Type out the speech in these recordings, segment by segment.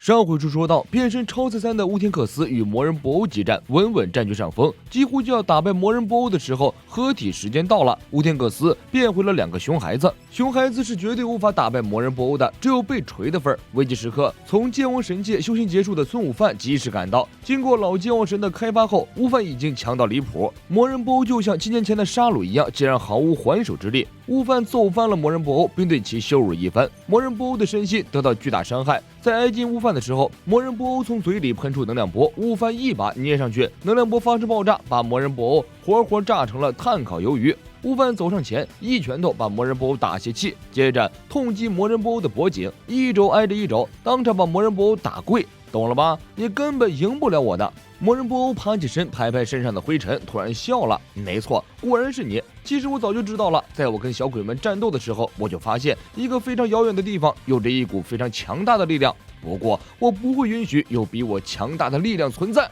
上回书说到，变身超赛3的乌天克斯与魔人布欧激战，稳稳占据上风，几乎就要打败魔人布欧的时候，合体时间到了，乌天克斯变回了2个熊孩子。熊孩子是绝对无法打败魔人布欧的，只有被锤的份儿。危急时刻，从剑王神界修行结束的孙悟饭及时赶到。经过老剑王神的开发后，悟饭已经强到离谱。魔人布欧就像7年前的沙鲁一样，竟然毫无还手之力。悟饭揍翻了魔人布欧，并对其羞辱一番。魔人布欧的身心得到巨大伤害，在挨近悟饭的时候，魔人布欧从嘴里喷出能量波，悟饭一把捏上去，能量波发生爆炸，把魔人布欧活活炸成了炭烤鱿鱼。悟饭走上前，一拳头把魔人布欧打泄气，接着痛击魔人布欧的脖颈，一肘挨着一肘，当场把魔人布欧打跪。懂了吧？你根本赢不了我的。魔人布欧爬起身，拍拍身上的灰尘，突然笑了。没错，果然是你。其实我早就知道了，在我跟小鬼们战斗的时候，我就发现一个非常遥远的地方有着一股非常强大的力量。不过我不会允许有比我强大的力量存在。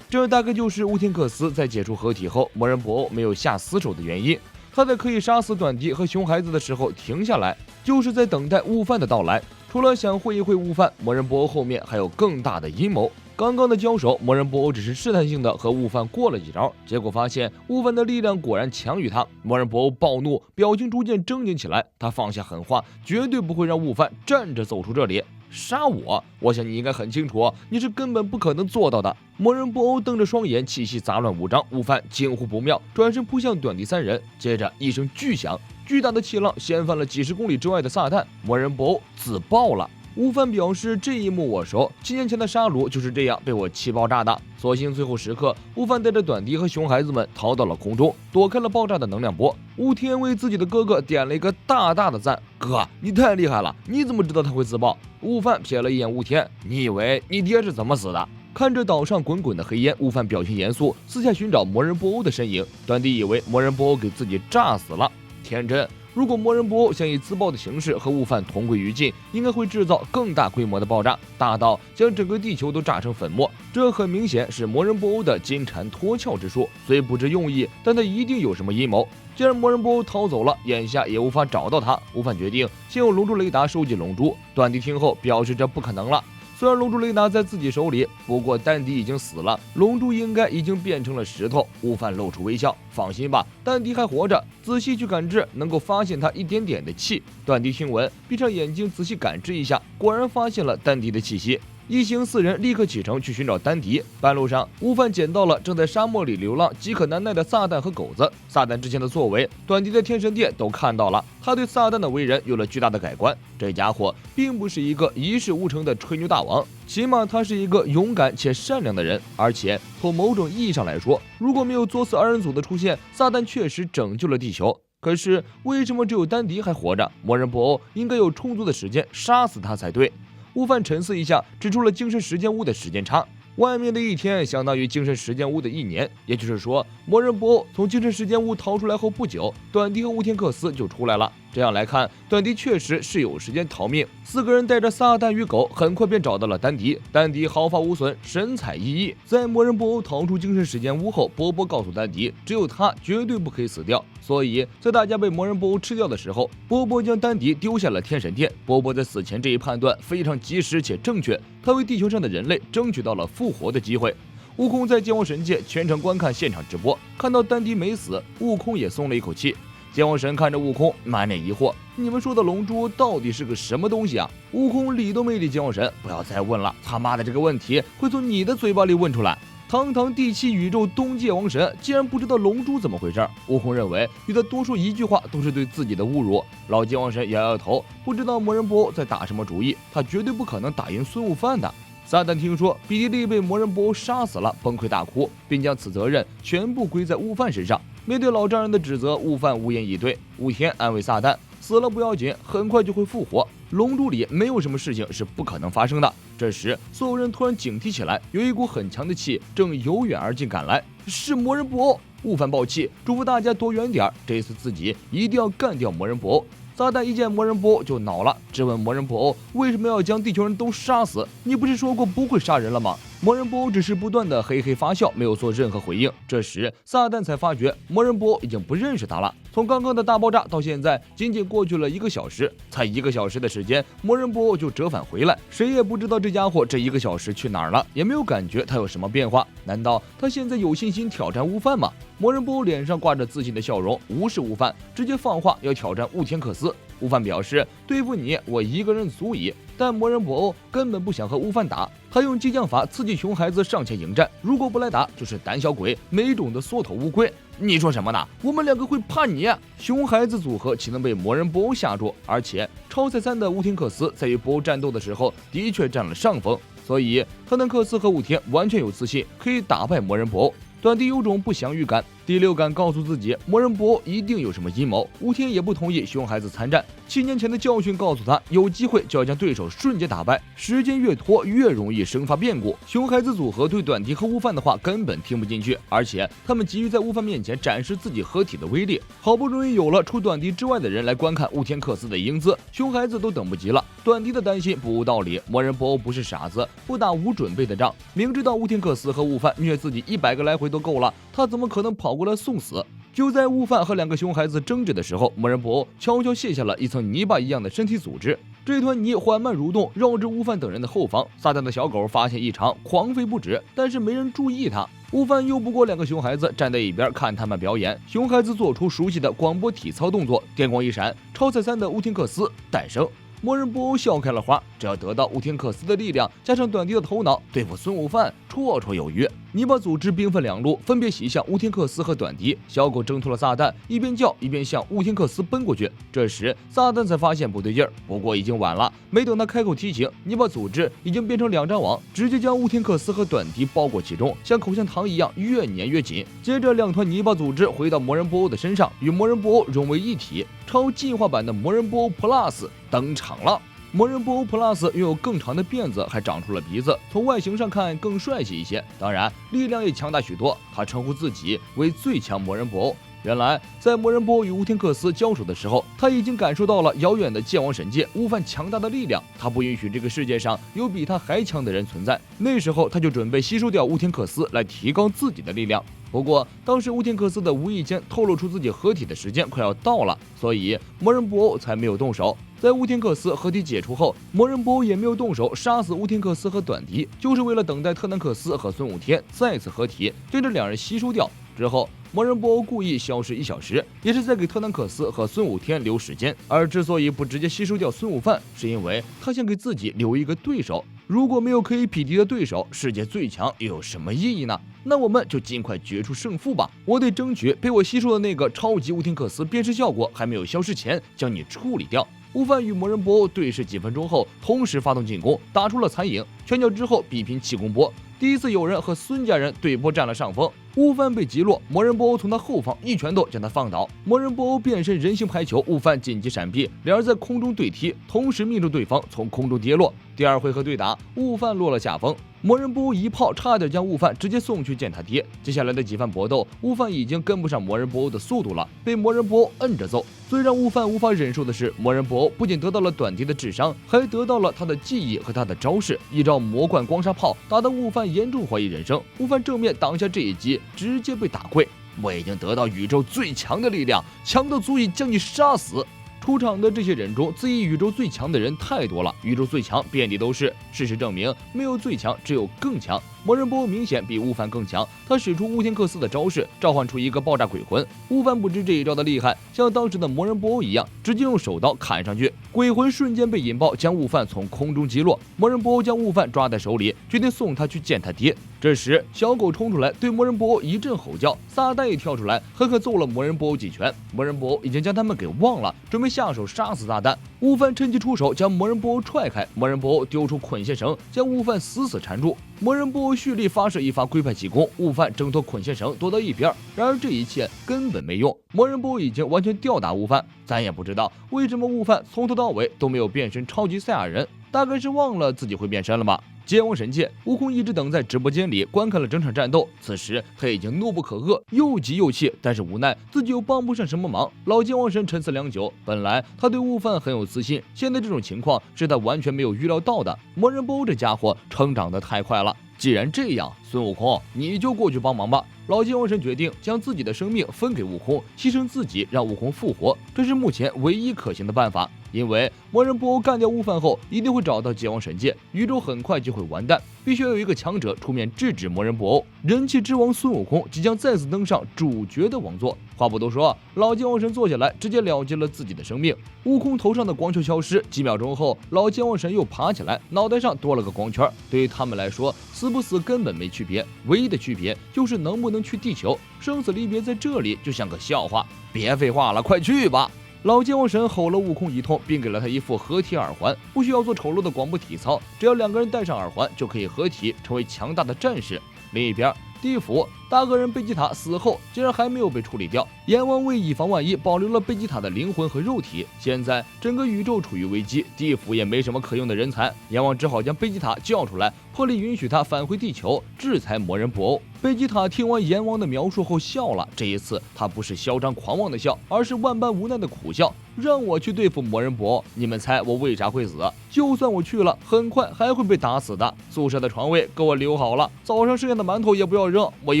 这大概就是乌天克斯在解除合体后，魔人布欧没有下死手的原因。他在可以杀死短笛和熊孩子的时候停下来，就是在等待悟饭的到来。除了想会一会悟饭，魔人布欧后面还有更大的阴谋。刚刚的交手，魔人布欧只是试探性的和悟饭过了几招，结果发现悟饭的力量果然强于他。魔人布欧暴怒，表情逐渐狰狞起来。他放下狠话，绝对不会让悟饭站着走出这里。杀我？我想你应该很清楚，你是根本不可能做到的。魔人布欧瞪着双眼，气息杂乱无章。悟饭惊呼不妙，转身扑向短笛3人，接着一声巨响，巨大的气浪掀翻了几十公里之外的撒旦。魔人布欧自爆了。悟饭表示这一幕我熟，7年前的沙鲁就是这样被我气爆炸的。所幸最后时刻，悟饭带着短笛和熊孩子们逃到了空中，躲开了爆炸的能量波。悟天为自己的哥哥点了一个大大的赞：哥，你太厉害了！你怎么知道他会自爆？悟饭瞥了一眼悟天，你以为你爹是怎么死的？看着岛上滚滚的黑烟，悟饭表情严肃，四下寻找魔人布欧的身影。短笛以为魔人布欧给自己炸死了，天真。如果魔人布欧想以自爆的形式和悟饭同归于尽，应该会制造更大规模的爆炸，大到将整个地球都炸成粉末。这很明显是魔人布欧的金蝉脱壳之术，虽不知用意，但他一定有什么阴谋。既然魔人布欧逃走了，眼下也无法找到他，悟饭决定先用龙珠雷达收集龙珠。短笛听后表示这不可能了。虽然龙珠雷达在自己手里，不过丹迪已经死了，龙珠应该已经变成了石头。悟饭露出微笑，放心吧，丹迪还活着。仔细去感知，能够发现他一点点的气。短笛听闻，闭上眼睛仔细感知一下，果然发现了丹迪的气息。一行4人立刻启程去寻找丹迪。半路上，悟饭捡到了正在沙漠里流浪、饥渴难耐的撒旦和狗子。撒旦之前的作为，短笛在天神殿都看到了，他对撒旦的为人有了巨大的改观。这家伙并不是一个一事无成的吹牛大王，起码他是一个勇敢且善良的人。而且从某种意义上来说，如果没有作死2人组的出现，撒旦确实拯救了地球。可是为什么只有丹迪还活着？魔人布欧应该有充足的时间杀死他才对。悟饭沉思一下，指出了精神时间屋的时间差。外面的1天相当于精神时间屋的1年，也就是说，魔人布欧从精神时间屋逃出来后不久，短笛和乌天克斯就出来了。这样来看，短笛确实是有时间逃命。4个人带着撒旦与狗，很快便找到了丹迪。丹迪毫发无损，神采奕奕。在魔人布欧逃出精神时间屋后，波波告诉丹迪，只有他绝对不可以死掉。所以在大家被魔人布欧吃掉的时候，波波将丹迪丢下了天神殿。波波在死前这一判断非常及时且正确，他为地球上的人类争取到了复活的机会。悟空在剑王神界全程观看现场直播，看到丹迪没死，悟空也松了一口气。剑王神看着悟空，满脸疑惑：“你们说的龙珠到底是个什么东西啊？”悟空理都没理剑王神：“不要再问了，他妈的这个问题会从你的嘴巴里问出来。”堂堂第7宇宙东界王神，竟然不知道龙珠怎么回事？悟空认为与他多说一句话都是对自己的侮辱。老剑王神摇摇头，不知道魔人布欧在打什么主意，他绝对不可能打赢孙悟饭的。撒旦听说比迪利被魔人布欧杀死了，崩溃大哭，并将此责任全部归在悟饭身上。面对老丈人的指责，悟饭无言以对。悟天安慰撒旦，死了不要紧，很快就会复活。龙珠里没有什么事情是不可能发生的。这时，所有人突然警惕起来，有一股很强的气正由远而近赶来，是魔人布欧。悟饭爆气，嘱咐大家躲远点，这次自己一定要干掉魔人布欧。撒旦一见魔人布欧就恼了，质问魔人布欧为什么要将地球人都杀死？你不是说过不会杀人了吗？魔人布欧只是不断的嘿嘿发笑，没有做任何回应。这时撒旦才发觉魔人布欧已经不认识他了。从刚刚的大爆炸到现在，仅仅过去了1个小时，才1个小时的时间，魔人布欧就折返回来，谁也不知道这家伙这1个小时去哪儿了，也没有感觉他有什么变化。难道他现在有信心挑战悟饭吗？魔人布欧脸上挂着自信的笑容，无视悟饭，直接放话要挑战雾天克斯。悟饭表示对付你我一个人足矣，但魔人布欧根本不想和悟饭打，他用激将法刺激熊孩子上前迎战，如果不来打就是胆小鬼，没种的缩头乌龟。你说什么呢？我们2个会怕你？熊孩子组合岂能被魔人布欧吓住？而且超赛3的乌天克斯在与布欧战斗的时候的确占了上风，所以特南克斯和雾天完全有自信可以打败魔人布欧。短笛有种不祥预感，第6感告诉自己魔人布欧一定有什么阴谋。雾天也不同意熊孩子参战，7年前的教训告诉他，有机会就要将对手瞬间打败，时间越拖越容易生发变故。熊孩子组合对短笛和悟饭的话根本听不进去，而且他们急于在悟饭面前展示自己合体的威力，好不容易有了除短笛之外的人来观看雾天克斯的英姿，熊孩子都等不及了。短笛的担心不无道理，魔人布欧不是傻子，不打无准备的仗，明知道雾天克斯和悟饭虐自己100个来回都够了，他怎么可能跑过来送死？就在悟饭和2个熊孩子争执的时候，魔人布欧悄悄卸下了一层泥巴一样的身体组织，这团泥缓慢蠕动，绕至悟饭等人的后方。撒旦的小狗发现异常，狂吠不止，但是没人注意它。悟饭又不过2个熊孩子，站在一边看他们表演。熊孩子做出熟悉的广播体操动作，电光一闪，超赛3的乌天克斯诞生。魔人布欧笑开了花，只要得到乌天克斯的力量，加上短笛的头脑，对付孙悟饭绰绰有余。泥巴组织兵分2路，分别袭向乌天克斯和短笛。小狗挣脱了撒旦，一边叫一边向乌天克斯奔过去。这时撒旦才发现不对劲儿，不过已经晚了。没等他开口提醒，泥巴组织已经变成2张网，直接将乌天克斯和短笛包裹其中，像口香糖一样越粘越紧。接着2团泥巴组织回到魔人布欧的身上，与魔人布欧融为一体。超进化版的魔人布欧 Plus 登场了。魔人布欧 Plus 拥有更长的辫子，还长出了鼻子，从外形上看更帅气一些，当然力量也强大许多。他称呼自己为最强魔人布欧。原来在魔人布欧与乌天克斯交手的时候，他已经感受到了遥远的剑王神界悟饭强大的力量，他不允许这个世界上有比他还强的人存在。那时候他就准备吸收掉乌天克斯来提高自己的力量。不过当时乌天克斯的无意间透露出自己合体的时间快要到了，所以魔人布欧才没有动手。在乌天克斯合体解除后，魔人布欧也没有动手杀死乌天克斯和短笛，就是为了等待特南克斯和孙悟天再次合体，将这2人吸收掉。之后魔人布欧故意消失1小时，也是在给特南克斯和孙悟天留时间。而之所以不直接吸收掉孙悟饭，是因为他想给自己留一个对手。如果没有可以匹敌的对手，世界最强又有什么意义呢？那我们就尽快决出胜负吧！我得争取被我吸收的那个超级乌天克斯辨识效果还没有消失前将你处理掉。悟饭与魔人布欧对视几分钟后，同时发动进攻，打出了残影。拳脚之后比拼气功波，第一次有人和孙家人对波占了上风。悟饭被击落，魔人布欧从他后方一拳头将他放倒。魔人布欧变身人形排球，悟饭紧急闪避，两人在空中对踢，同时命中对方从空中跌落。第2回合对打，悟饭落了下风，魔人布欧一炮差点将悟饭直接送去见他爹。接下来的几番搏斗，悟饭已经跟不上魔人布欧的速度了，被魔人布欧摁着揍。最让悟饭无法忍受的是，魔人布欧不仅得到了短笛的智商，还得到了他的记忆和他的招式。一招魔贯光沙炮打得悟饭严重怀疑人生，悟饭正面挡下这一击，直接被打跪。我已经得到宇宙最强的力量，强到足以将你杀死。出场的这些人中，自以宇宙最强的人太多了，宇宙最强遍地都是。事实证明，没有最强，只有更强。魔人布欧明显比悟饭更强，他使出乌天克斯的招式，召唤出一个爆炸鬼魂。悟饭不知这一招的厉害，像当时的魔人布欧一样，直接用手刀砍上去，鬼魂瞬间被引爆，将悟饭从空中击落。魔人布欧将悟饭抓在手里，决定送他去见他爹。这时，小狗冲出来对魔人布欧一阵吼叫，撒旦也跳出来，狠狠揍了魔人布欧几拳。魔人布欧已经将他们给忘了，准备下手杀死撒旦。悟饭趁机出手，将魔人布欧踹开。魔人布欧丢出捆线绳，将悟饭死死缠住。魔人布欧蓄力发射一发龟派气功，悟饭挣脱捆线绳躲到一边。然而这一切根本没用，魔人布欧已经完全吊打悟饭。咱也不知道为什么悟饭从头到尾都没有变身超级赛亚人。大概是忘了自己会变身了吧。剑王神界，悟空一直等在直播间里观看了整场战斗。此时他已经怒不可遏，又急又气，但是无奈自己又帮不上什么忙。老剑王神沉思良久，本来他对悟饭很有自信，现在这种情况是他完全没有预料到的。魔人布欧这家伙成长得太快了。既然这样，孙悟空，你就过去帮忙吧。老剑王神决定将自己的生命分给悟空，牺牲自己让悟空复活，这是目前唯一可行的办法。因为魔人布欧干掉悟饭后，一定会找到剑王神界，宇宙很快就会完蛋，必须要有一个强者出面制止魔人布欧。人气之王孙悟空即将再次登上主角的王座。话不多说，老剑王神坐下来，直接了结了自己的生命。悟空头上的光球消失，几秒钟后，老剑王神又爬起来，脑袋上多了个光圈。对于他们来说，死不死根本没区别，唯一的区别就是能不能去地球。生死离别在这里就像个笑话。别废话了，快去吧！老剑王神吼了悟空一通，并给了他一副合体耳环，不需要做丑陋的广播体操，只要两个人戴上耳环就可以合体，成为强大的战士。另一边，地府大恶人贝吉塔死后竟然还没有被处理掉，阎王为以防万一，保留了贝吉塔的灵魂和肉体。现在整个宇宙处于危机，地府也没什么可用的人才，阎王只好将贝吉塔叫出来，破例允许他返回地球，制裁魔人布欧。贝吉塔听完阎王的描述后笑了，这一次他不是嚣张狂妄的笑，而是万般无奈的苦笑。让我去对付魔人布欧，你们猜我为啥会死？就算我去了，很快还会被打死的。宿舍的床位给我留好了，早上剩下的馒头也不要扔，我一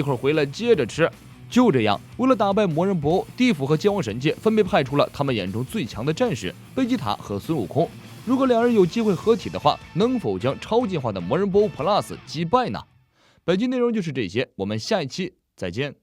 会儿回来接着吃。就这样，为了打败魔人布欧，地府和剑王神界分别派出了他们眼中最强的战士贝吉塔和孙悟空。如果两人有机会合体的话，能否将超进化的魔人布欧 Plus 击败呢？本期内容就是这些，我们下一期再见。